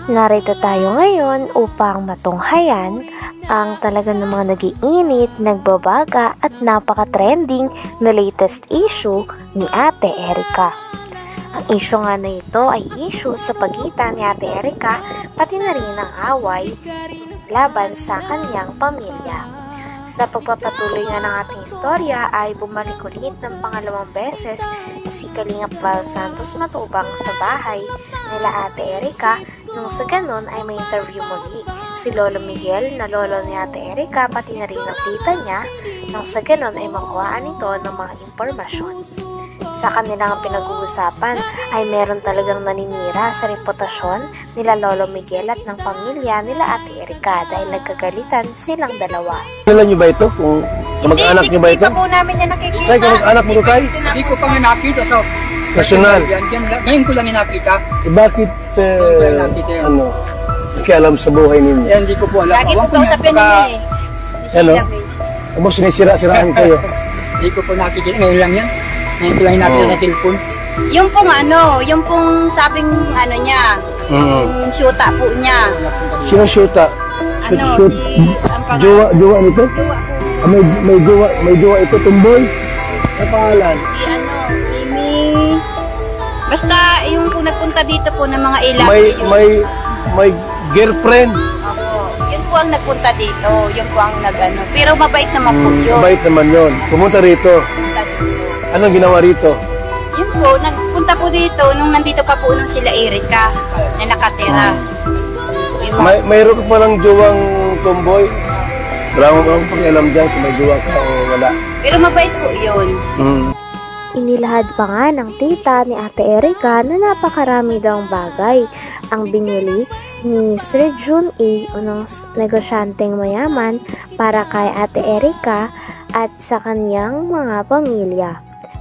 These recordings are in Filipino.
Narito tayo ngayon upang matunghayan ang talaga namang nag-iinit, nagbabaga at napaka-trending na latest issue ni Ate Erica. Ang issue nga na ito ay issue sa pagitan ni Ate Erica pati na rin ang away laban sa kanyang pamilya. Sa pagpapatuloy nga ng ating istorya ay bumalik ulit ng pangalawang beses si Kalingap Val Santos Matubang sa bahay nila Ate Erica. Nung sa ganon ay may interview muli si Lolo Miguel na lolo ni Ate Erica pati na rin ang tita niya. Nang sa ganon ay makuhaan ito ng mga impormasyon. Sa kanilang pinag-uusapan ay meron talagang naninira sa reputasyon nila Lolo Miguel at ng pamilya nila Ate Erica dahil nagkagalitan silang dalawa. Kilala niyo ba ito? Kung kamag-anak niyo ba ito? Hindi pa po namin yan nakikita. Tay, kamag-anak mo tayo? Hindi ko pa nga nakita. So, personal. Ngayon ko lang nakita. Bakit, nakialam sa buhay ninyo? Hindi ko po alam. Lagi po kausapin nila eh. Ano? Abo, sinisira-siraan kayo. Hindi ko po nakikita. Ngayon lang yan. Ngayon ko lang nakita sa telepon. Yung pong sabing niya, yung syuta po niya. Sino syuta? Ang Jowa nito? Jowa po. May jowa ito, tumboy? Ano pangalan? Mimi. Basta yung po nagpunta dito po ng mga ilang. May girlfriend? Opo. Yun po ang nagpunta dito. Yun po ang Pero mabait naman po yun. Mabait naman yun. Pumunta rito. Anong ginawa rito? Yun po, nagpunta po dito nung nandito pa po nung sila Erica na nakatira. Mayroon pa lang jowang tomboy? Wala akong pakialam dyan kung may jowa ka o wala. Pero mabait po yun. Inilahad pa nga ng tita ni Ate Erica na napakarami daw ang bagay ang binili ni Sir Jun A. Unang negosyanteng mayaman para kay Ate Erica at sa kanyang mga pamilya.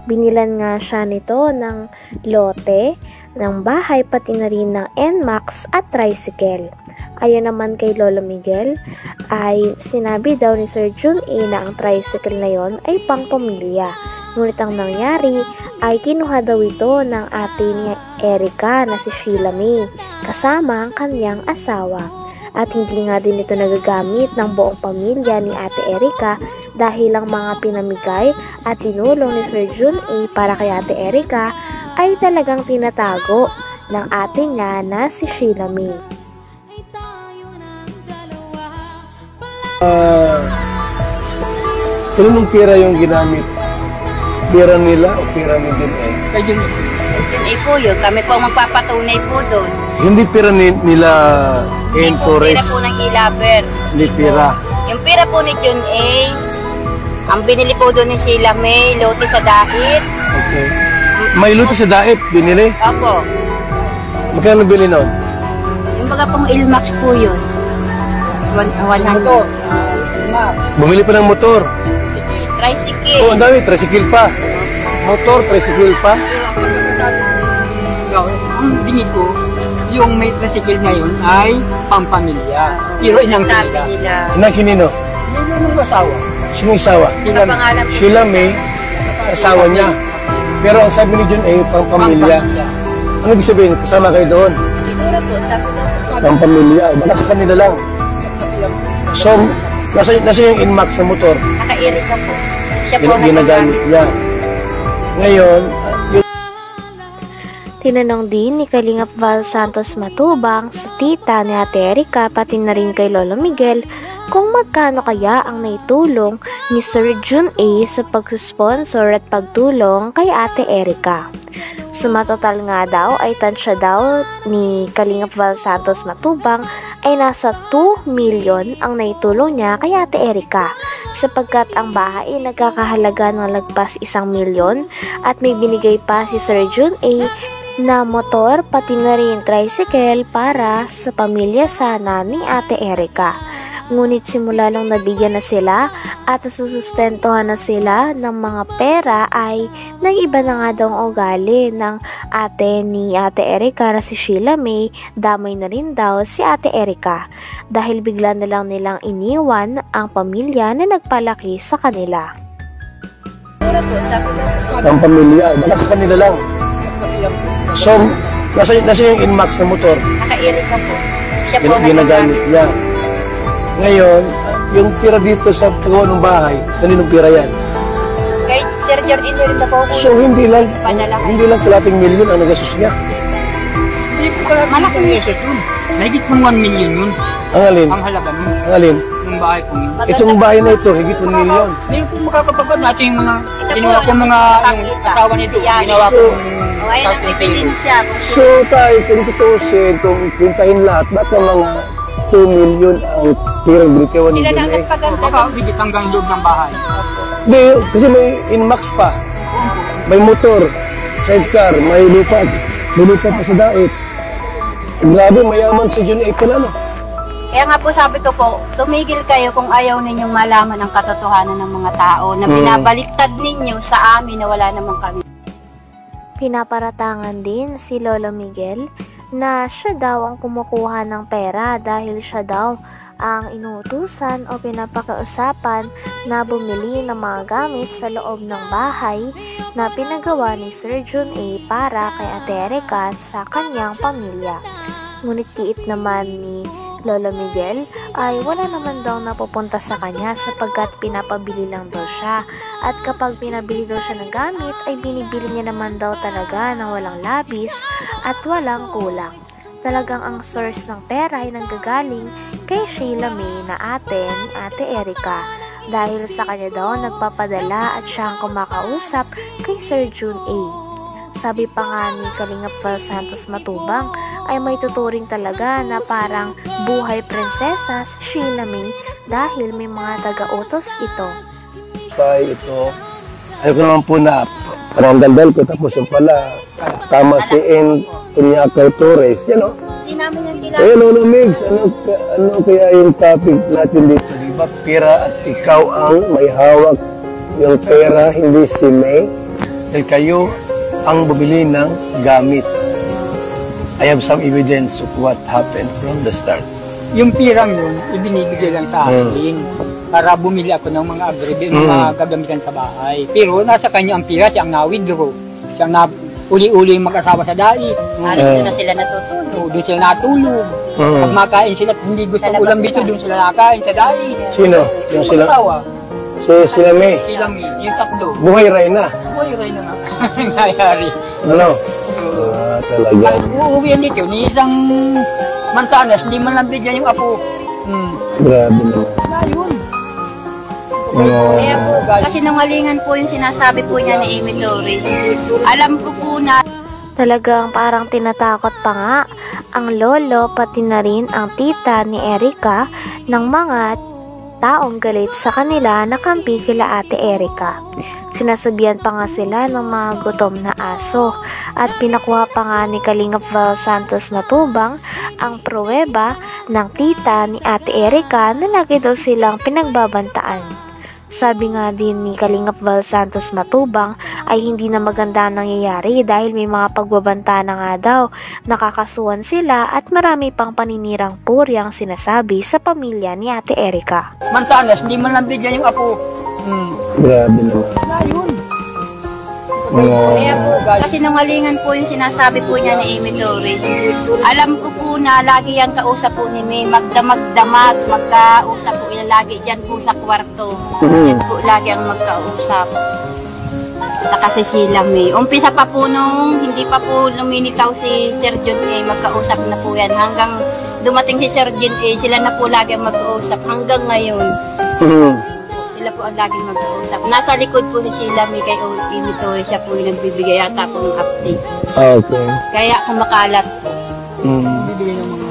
Binilan nga siya nito ng lote, ng bahay pati na rin ng NMAX at tricycle. Ayon naman kay Lolo Miguel ay sinabi daw ni Sir Jun A na ang tricycle na yon ay pang pamilya. Ngunit ang nangyari ay kinuha daw ito ng ate ni Erica na si Sheila May kasama ang kanyang asawa. At hindi nga din ito nagagamit ng buong pamilya ni Ate Erica dahil ang mga pinamigay at tinulong ni Sir Jun A para kay Ate Erica ay talagang tinatago ng ate niya na si Sheila May. Sino mong tira yung ginamit? Tira nila o tira ni Jun A? Kay Jun A. Jun A po yun. Kami po magpapatunay po doon. Hindi tira nila Hindi po pira po ng ilaber. Hindi pira. Yung pira po ni Jun A, ang binili po doon ni Sheila May, lote sa dahit. Okay. May lote sa daip, binili? Opo. Magkano bili nun? Yung baga pong Ilmax po yun. 100. Bumili pa ng motor. Tricycle. Oo, ang dami. Tricycle pa. Motor, tricycle pa. Ang dingin ko, yung may tricycle ngayon ay pampamilya. Pero inang Sabi nila. nila. Inang kinino? Yung asawa. Sino yung asawa? Kapangalan po. Sheila May, asawa niya. Pero ang sabi ni Jun A, pang pamilya. Ano ibig sabihin? Kasama kayo doon? Siguro po, sabi daw po. Pang pamilya. Baka sa kanila lang. So, nasa yung Inmax na motor. Naka-Erica po. Siya po ang Ginagamit niya. Ngayon, Tinanong din ni Kalingap Val Santos Matubang sa tita ni Ate Erica pati na rin kay Lolo Miguel kung magkano kaya ang naitulong ni Sir Jun A sa pagsusponsor at pagtulong kay Ate Erica. Sumatotal nga daw ay tansya daw ni Kalingap Val Santos Matubang ay nasa 2 million ang naitulong niya kay Ate Erica sapagkat ang bahay ay nagkakahalaga ng lagpas 1 milyon at may binigay pa si Sir Jun A na motor pati na rin tricycle para sa pamilya sana ni Ate Erica. Ngunit simula nung nabigyan na sila at nasusustentohan na sila ng mga pera ay nag-iba na nga daw ang ugali ng ate ni Ate Erica na si Sheila May, damay na rin daw si Ate Erica dahil bigla na lang nilang iniwan ang pamilya na nagpalaki sa kanila. ang pamilya, baka sa kanila lang. So, nasa yung Inmax na motor. Naka-Erica po. siya po ginagamit niya. Ngayon, yung tira dito sa pagawa ng bahay, kaninong pira yan? Kay Sir Jordan rin na po po. So hindi lang kalating milyon ang nagastos niya. Hindi po kalating Malaki. yun. Nahigit pong 1 million yun. Ang alin? Ang halaga nun. Ang alin? Yung bahay po yun. Itong bahay na ito, higit 1 milyon. Hindi po makakapagod natin yung mga Ito ginawa po, po mga yung asawa nito. Ginawa po O, ayun ang ibilin siya. So tayo, kung tutusin, kung pintahin lahat, ba't ang mga 2 milyon ang tirang brikewan ni Sila na John A? nagpaganda. Baka higit hanggang loob ng bahay. Hindi, kasi may inmax pa. May motor, sidecar, may lupa pa sa dait. Grabe, mayaman si John A pala, no? Kaya nga po sabi ko po, tumigil kayo kung ayaw ninyong malaman ang katotohanan ng mga tao na binabaliktad ninyo sa amin na wala naman kami. Pinaparatangan din si Lolo Miguel na siya daw ang kumukuha ng pera dahil siya daw ang inuutusan o pinapakausapan na bumili ng mga gamit sa loob ng bahay na pinagawa ni Sir John A para kay Ate Erica sa kanyang pamilya. Ngunit kiit naman ni Lolo Miguel ay wala naman daw napupunta sa kanya sapagkat pinapabili lang daw siya, at kapag pinabili daw siya ng gamit ay binibili niya naman daw talaga ng walang labis at walang kulang. Talagang ang source ng pera ay nanggagaling kay Sheila May na ate ni Ate Erica, dahil sa kanya daw nagpapadala at siya ang kumakausap kay Sir John A. Sabi pa nga ni Kalingap Val Santos Matubang ay may tuturing talaga na parang buhay prinsesa si Sheila May dahil may mga taga-utos ito. Tay, ito. Ayoko naman po na parang daldal ko, tapos yung pala tama si N. Tunyakal Torres. Yan o. Hindi namin yung Eh, Lolo Migs, ano kaya yung topic natin dito? Diba, pera at ikaw ang may hawak yung pera, hindi si May. Dahil kayo ang bumili ng gamit. I have some evidence of what happened from the start. Yung pirang yun, ibinibigay lang sa akin para bumili ako ng mga agribe, mga gagamitan sa bahay. Pero nasa kanya ang pira, siya ang na-withdraw. Siya ang uli-uli mag-asawa sa dait. doon na sila natutulog. Doon sila natulog. Pag makain sila at hindi gusto ng ulam dito, doon sila nakain sa dait. Sino? Yung sila? Mag-asawa. Sila May. Silang yung tatlo. Buhay ray na. Uy, ray na nga. Nangyayari. Ano? Talaga. Kahit uuwihan dito, ni isang mansanas, hindi man lang bigyan yung apo. Grabe naman. Ayun. Kaya po, kasi nungalingan po yung sinasabi po niya ni Amy Torres. Alam ko po na Talagang parang tinatakot pa nga ang lolo pati na rin ang tita ni Erica ng mga taong galit sa kanila na kampi kila Ate Erica. Sinasabihan pa nga sila ng mga gutom na aso at pinakuha pa nga ni Kalingap Val Santos Matubang ang pruweba ng tita ni Ate Erica na lagi daw silang pinagbabantaan. Sabi nga din ni Kalingap Val Santos Matubang ay hindi na maganda ang nangyayari dahil may mga pagbabanta na nga daw, nakakasuhan sila at marami pang paninirang puri ang sinasabi sa pamilya ni Ate Erica. Mansanas, hindi man lang bigyan yung apo. Grabe naman. Ayun. kaya po, kasi nungalingan po yung sinasabi po niya ni Amy Torres. Alam ko po na lagi yan kausap po ni May, magdamag-damag, magkausap po yan lagi dyan po sa kwarto. Yan po lagi ang magkausap. Saka si Sheila May. Umpisa pa po nung hindi pa po lumilitaw si Sir John A, magkausap na po yan. Hanggang dumating si Sir John A, sila na po lagi ang magkausap hanggang ngayon. Sila po ang laging mag-uusap. Nasa likod po si Sheila May kay Amy Torres, siya po yung nagbibigay yata po ng update. Okay. Kaya kumakalat. Bibigyan ng mga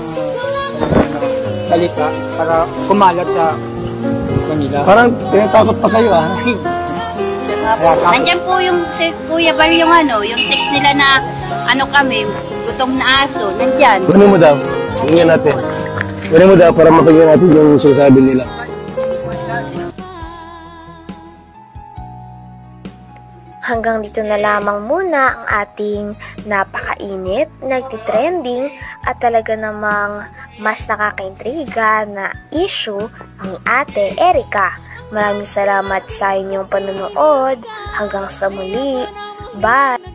salita para kumalat sa kanila. Parang tinatakot pa kayo ah. Nandiyan po yung si Kuya Bal yung yung text nila na kami, gutom na aso. Nandiyan. Kunin mo daw. Tingnan natin. Kunin mo daw para mapagyan natin yung sinasabi nila. Hanggang dito na lamang muna ang ating napakainit, nagtitrending at talaga namang mas nakakaintriga na issue ni Ate Erica. Maraming salamat sa inyong panonood. Hanggang sa muli. Bye!